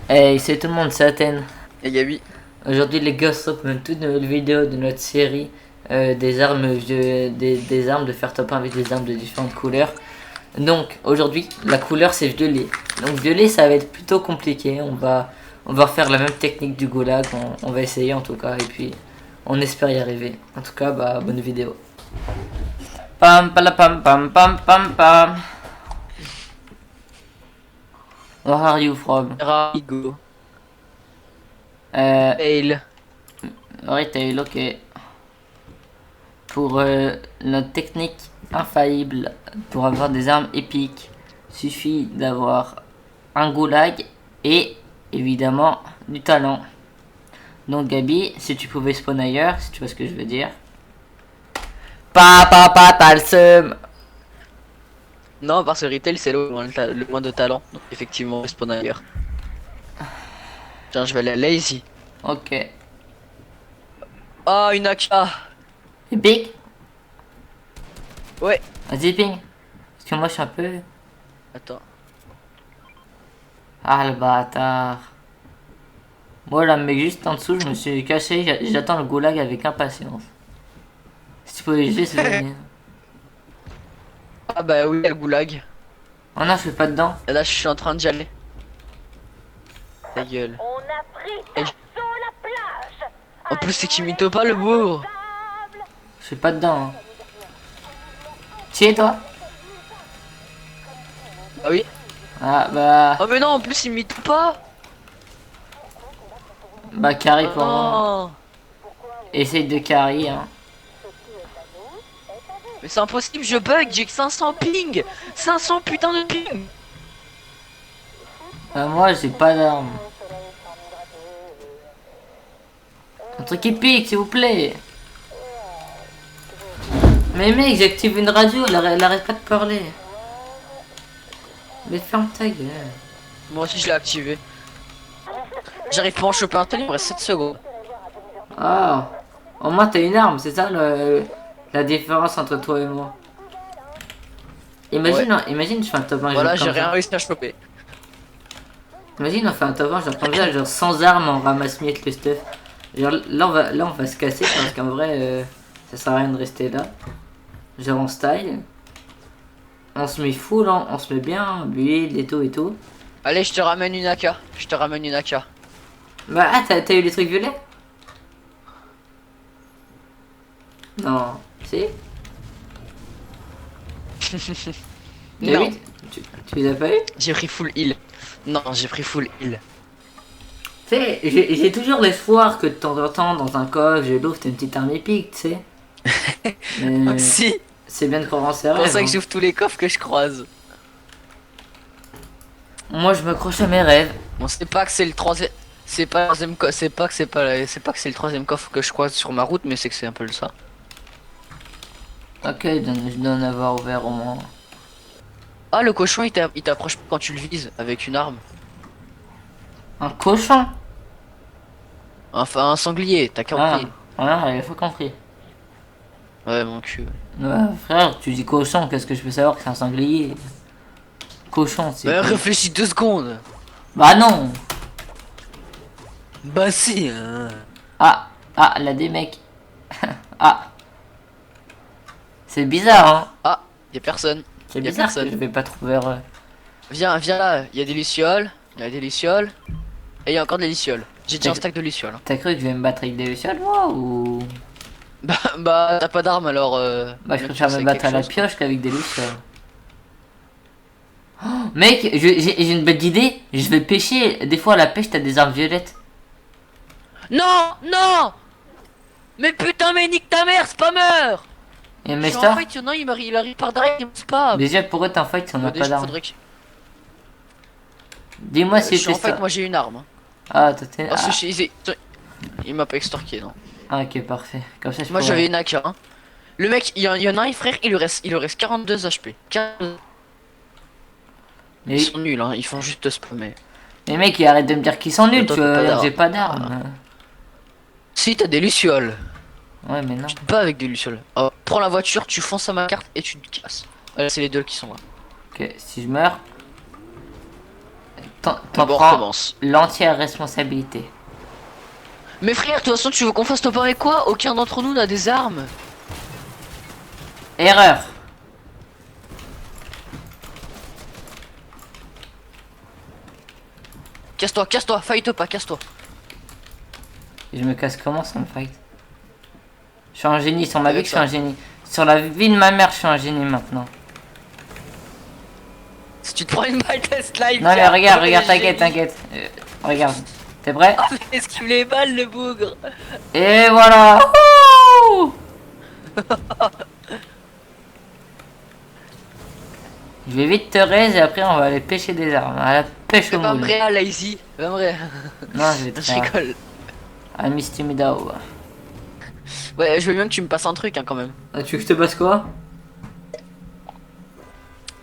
Hey, c'est tout le monde, c'est Athènes. Et Gabi. Aujourd'hui les gars, on une toute nouvelle vidéo de notre série des armes des armes de faire top 1 avec des armes de différentes couleurs. Donc aujourd'hui la couleur c'est violet. Donc violet ça va être plutôt compliqué. On va faire la même technique du goulag. On va essayer en tout cas et puis on espère y arriver. En tout cas bah bonne vidéo. Pam pala pam pam pam pam pam. Where are you from? Rarigo. Euh, Fail. Retail, ok. Pour notre technique infaillible pour avoir des armes épiques, suffit d'avoir un goulag et évidemment du talent. Donc Gabi, si tu pouvais spawn ailleurs, si tu vois ce que je veux dire. T'as le seum. Non, parce que Retail c'est le moins de talent. Donc effectivement, on spawn ailleurs. Tiens, je vais aller à Lazy. Ok. Oh, une AK. Epic. Ouais. Vas-y ping. Parce que moi je suis un peu... Attends. Ah le bâtard. Moi là mec juste en dessous je me suis caché, j'attends le goulag avec impatience. Si tu pouvais juste venir. Ah bah oui, il y a le goulag. Oh non je suis pas dedans. Et là, je suis en train d'y aller. Ta gueule. On a pris Et ça sur la plage. En plus, c'est qu'il mytho pas le bourg. Je suis pas dedans. Hein. Tu es toi? Ah oui. Ah bah... Oh mais non, en plus, il mytho pas. Bah carry pour moi. Oh. Essaye de carry hein. Mais c'est impossible, je bug, j'ai que 500 ping. 500 putain de ping. Bah moi j'ai pas d'arme. Un truc épique s'il vous plaît. Mais mec j'active une radio, elle arrête pas de parler. Mais ferme ta gueule. Moi aussi, je l'ai activé. J'arrive pas à en choper un tel, il me reste 7 secondes. Ah, au moins t'as une arme, c'est ça la différence entre toi et moi. Imagine, Ouais. imagine je fais un top 1 Voilà, genre j'ai comme rien ça. réussi à choper. Imagine on fait un top 1 genre comme ça, genre sans armes, on ramasse miette le stuff. Genre là on va se casser parce qu'en vrai ça sert à rien de rester là. Genre en style. On se met full, hein, on se met bien, build et tout et tout. Allez, je te ramène une AK. Je te ramène une AK. Bah ah t'as eu les trucs violets? Non, si? Non. Oui, tu les as pas eu? J'ai pris full heal. Non, j'ai pris full heal. Tu sais, j'ai toujours l'espoir que de temps en temps, dans un coffre, je l'ouvre, t'as une petite arme épique, tu sais. Mais Si. c'est bien de commencer C'est à pour ça que rêve, hein. j'ouvre tous les coffres que je croise. Moi, je m'accroche à mes rêves. Bon, c'est pas que c'est le troisième. C'est pas le troisième coffre. C'est pas que c'est le troisième coffre que je croise sur ma route, mais c'est que c'est un peu ça. Ok, je dois en avoir ouvert au moins. Ah, le cochon, il t'approche pas quand tu le vises avec une arme. Un cochon? Enfin, un sanglier, t'as Ah, compris. voilà, j'avais pas compris. Ouais, mon cul. Ouais, frère, tu dis cochon, qu'est-ce que je peux savoir que c'est un sanglier? Cochon, c'est... Bah, quoi? réfléchis 2 secondes. Bah non! Bah, si. Hein. Ah, là des mecs. Ah. C'est bizarre, hein? Ah, y'a personne. C'est Y a bizarre que personne. je vais pas trouver heureux. Viens là, il y a des lucioles, et il y a encore des lucioles. J'ai déjà un stack de lucioles. Hein. T'as cru que je vais me battre avec des lucioles, moi, ou... Bah t'as pas d'arme alors. Bah, je mec, préfère c'est me battre quelque à la chose, pioche qu'avec des lucioles. Oh, mec, j'ai une bête d'idée. Je vais pêcher. Des fois, à la pêche, t'as des armes violettes. quoi. Non. Mais putain, mais nique ta mère, spammer. Et un Je suis en Mestar? fight, il arrive par derrière, il me spam. Déjà, pourquoi t'es en fight si on n'a pas d'armes? faudrait que. Dis-moi Je si suis en c'est fight, ça. moi j'ai une arme. Hein. Ah, toi t'es... Parce que il m'a pas extorqué, non. Ah, ok, parfait. Comme ça, je Moi pourrais- j'avais une AK. Hein. Le mec, il y en a un, frère, il lui reste 42 HP. 42. Mais, Ils sont nuls, hein, ils font juste spammer. mais mec, arrête de me dire qu'ils sont nuls. Toi, Tu t'as pas vois, d'armes. j'ai pas d'armes. Si, t'as des lucioles. Ouais, mais non. Pas avec des lucioles. Oh, prends la voiture, tu fonces à ma carte et tu te casses. Voilà, c'est les deux qui sont là. Ok, si je meurs, t'en Bon, on prends recommence. l'entière responsabilité. Mais frère, de toute façon, tu veux qu'on fasse top 1 avec quoi? Aucun d'entre nous n'a des armes. Erreur. Casse-toi, fight pas, casse-toi. Je me casse comment sans me fight? Je suis un génie, sur ma vie Avec que je suis un ça. génie. Sur la vie de ma mère, je suis un génie maintenant. Si tu te prends une balle de slime. Non mais tiens, regarde, t'es regarde, génie. t'inquiète, t'inquiète. Regarde. T'es prêt? Ah, mais esquive les balles, le bougre. Et voilà. Ouh. Je vais vite te raise et après on va aller pêcher des armes. À la pêche au Va me moule. réa, lazy. Va me réa. Non, je vais te Je faire. rigole. I miss Timidao. Ouais, je veux bien que tu me passes un truc, hein, quand même. Ah, tu veux que je te passe quoi?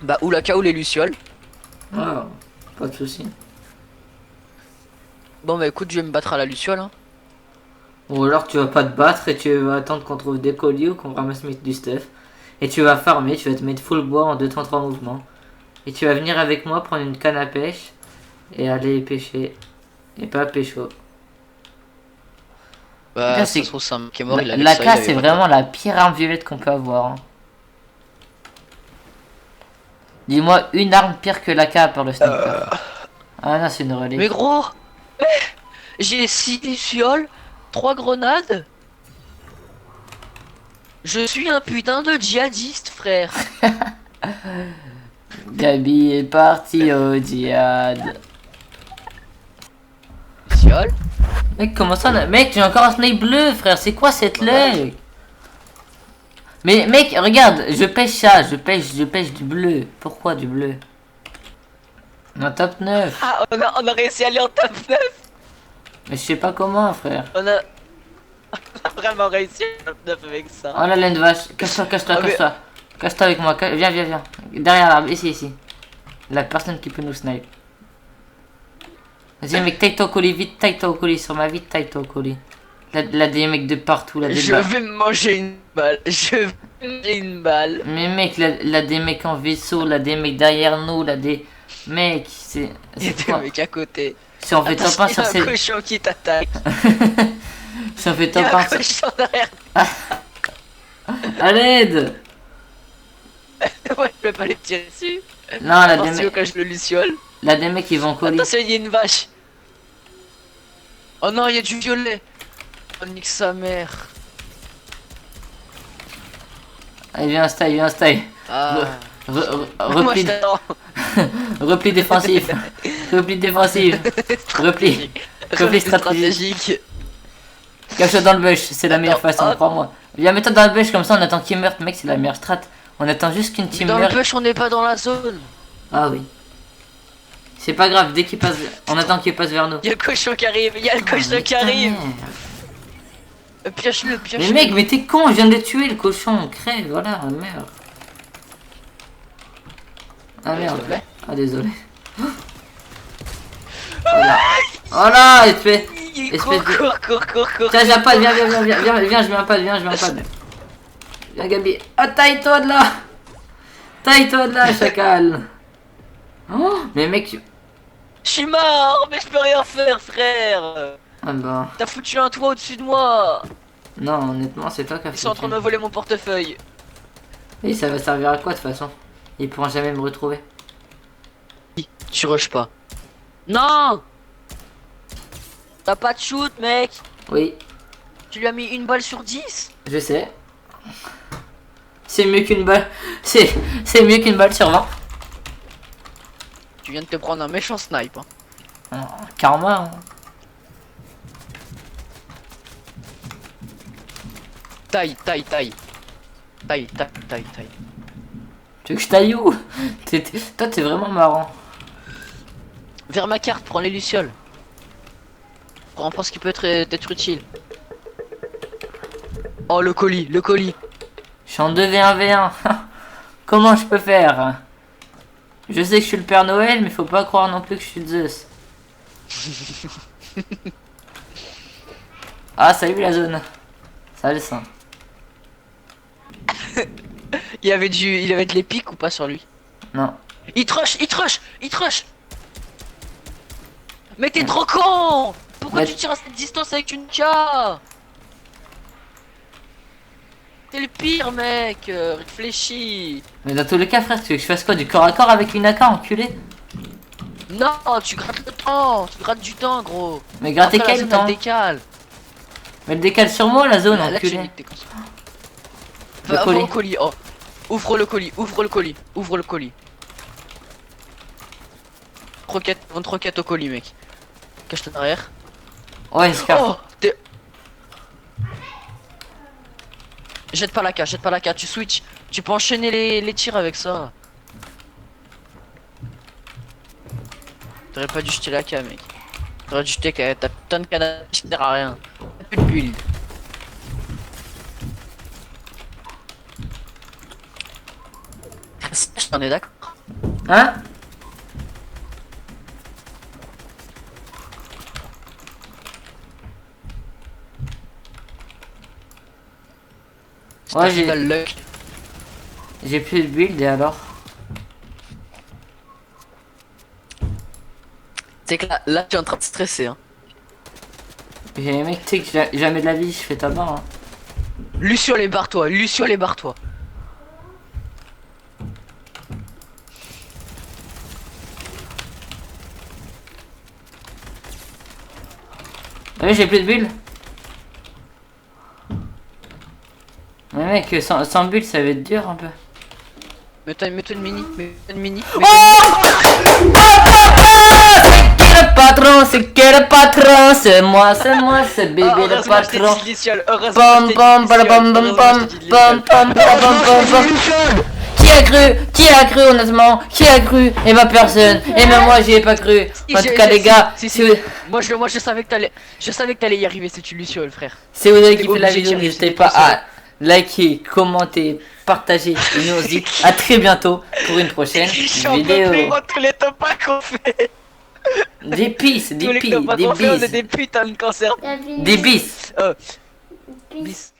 Bah, ou la K ou les lucioles. Ah, pas de soucis. Bon, bah écoute, je vais me battre à la luciole. Hein. Ou alors tu vas pas te battre et tu vas attendre qu'on trouve des colis ou qu'on ramasse du stuff. Et tu vas farmer, tu vas te mettre full bois en 2 temps 3 mouvements. Et tu vas venir avec moi prendre une canne à pêche et aller pêcher. Et pas pécho. Bah, Là, ça c'est- se trouve, c'est un mec qui est mort, il a La ça, il casse avait c'est pas vraiment la pire arme violette qu'on peut avoir. Hein. Dis-moi une arme pire que la K à part le sniper. Ah non, c'est une relique. Mais gros, j'ai 6 lucioles, 3 grenades. Je suis un putain de djihadiste, frère. Gabi est parti au djihad. Luciole. Mec, comment ça? Mec, j'ai encore un snipe bleu, frère. C'est quoi cette leg? Mais mec, regarde, je pêche ça, je pêche du bleu. Pourquoi du bleu? Un top 9. Ah, on a réussi à aller en top 9. Mais je sais pas comment, frère. On a vraiment réussi en top 9 avec ça. Oh la laine de vache. Cache-toi, cache-toi, Ah, mais- cache-toi. Cache-toi avec moi. Viens, viens, viens. Derrière l'arbre, ici, ici. La personne qui peut nous snipe. Vas-y, mec, taille-toi au colis, vite, taille-toi au colis. Sur ma vie, taille-toi au colis. Là, des mecs de partout, là, des Je balles. vais me manger une balle. Je vais me manger une balle. Mais mec, là, des mecs en vaisseau, là, des mecs derrière nous, là, des... Mec, c'est... Il y a c'est deux quoi? mecs à côté. Si on fait top 1 Attention, il y sur a un ces... cochon qui t'attaque. Si on fait Il y top a 1 un sur... cochon derrière. À l'aide! Ouais, je peux pas les tirer dessus. Non, là, des Attention mecs... quand je le luciole. Là, des mecs, ils vont colis. Attention, il y a une vache. Oh non, il y a du violet. Oh, nique sa mère. Allez, viens, style, viens, style. Ah. Moi, Repli... je t'attends. Repli défensif. Repli défensif. Repli. Repli stratégique. stratégique. Cache-toi dans le bush, c'est la meilleure Attends, façon, hop. crois-moi. Viens, mets-toi dans le bush, comme ça on attend qu'il meurt. Mec, c'est la meilleure strat. On attend juste qu'une team Dans le meurt. bush, on n'est pas dans la zone. Ah oui. C'est pas grave, dès qu'il passe... On attend qu'il passe vers nous. Il y a le cochon qui arrive. Il y a le cochon qui arrive. Merde. Pioche-le, pioche-le. Mais mec, mais t'es con, je viens de le tuer le cochon. Crève, voilà, merde. Ah merde. S'il te plaît. Ah désolé. Voilà. Voilà, espèce... Cours, espèce de- cours. Tiens, j'ai un pad, viens, je mets un pad, viens, je mets un pad. Viens, Gabi. Ah, taille-toi de là. Taille-toi de là, chacal. Oh, mais mec... Je suis mort, mais je peux rien faire, frère. Ah bah... T'as foutu un toit au-dessus de moi. Non, honnêtement, c'est toi qui as Ils sont en train de me voler mon portefeuille. Et ça va servir à quoi, de toute façon? Ils pourront jamais me retrouver. Tu rushes pas. Non. T'as pas de shoot, mec. Oui, Tu lui as mis une balle sur 10. je sais. C'est mieux qu'une balle... C'est mieux qu'une balle sur 20. Tu viens de te prendre un méchant snipe. Hein. Oh, karma, hein. Taille. Tu veux que je taille où? Toi, t'es vraiment marrant. Vers ma carte, prends les lucioles. Prends ce qui peut être utile. Oh, le colis. Je suis en 2v1v1. Comment je peux faire? Je sais que je suis le Père Noël, mais faut pas croire non plus que je suis Zeus. Ah, salut la zone. Ça le sent. Il avait de l'épique ou pas sur lui? Non. Il te rush, il te rush, il te rush. Mais t'es trop con. Pourquoi Mais- tu tires à cette distance avec une K? T'es le pire mec, réfléchis. Mais dans tous les cas, frère, tu veux que je fasse quoi? Du corps à corps avec une AK, enculé? Non, tu grattes le temps, tu grattes du temps gros. Mais gratter Après, la quel zone, elle temps? décale. Mais elle décale sur moi la zone, Là, tu enculé. niques tes cons. Le Va colis. au colis, oh. Ouvre le colis, ouvre le colis, ouvre le colis. Roquette, vente roquette au colis mec. Cache-toi derrière. Ouais, Scar. Oh, t'es... Jette pas la K, tu switch. Tu peux enchaîner les tirs avec ça. T'aurais pas dû jeter la K mec. T'aurais dû jeter ta tonne de canne qui sert à rien. T'as plus de build. On est d'accord. Hein? Ouais, T'as le luck. j'ai plus de build et alors? C'est que là tu es en train de stresser hein. J'ai mec, tu sais que jamais de la vie je fais tabac. Hein. Lucio les barre-toi, Lucio les barre-toi. Ouais, j'ai plus de build. Mais mec, sans build ça va être dur un peu. Mets-toi une mini, mets-toi une mini. C'est qui le patron? C'est qui le patron? C'est moi, c'est bébé le patron. Pom pom pom pom pom pom pom pom pom pom. Qui a cru honnêtement? Qui a cru? Et bah personne. Et même moi j'y ai pas cru. En tout cas les gars, si vous... Moi je savais que t'allais y arriver si tu Lucio le frère. Si vous avez T'es kiffé la obligé de vidéo, tirer, n'hésitez c'était pas tout à liker, commenter, partager. Et nous on se dit à très bientôt pour une prochaine vidéo. tous les top pas qu'on fait. Des pistes, Tous les top pas qu'on fait, on est des putains de cancers. des bis. Bis.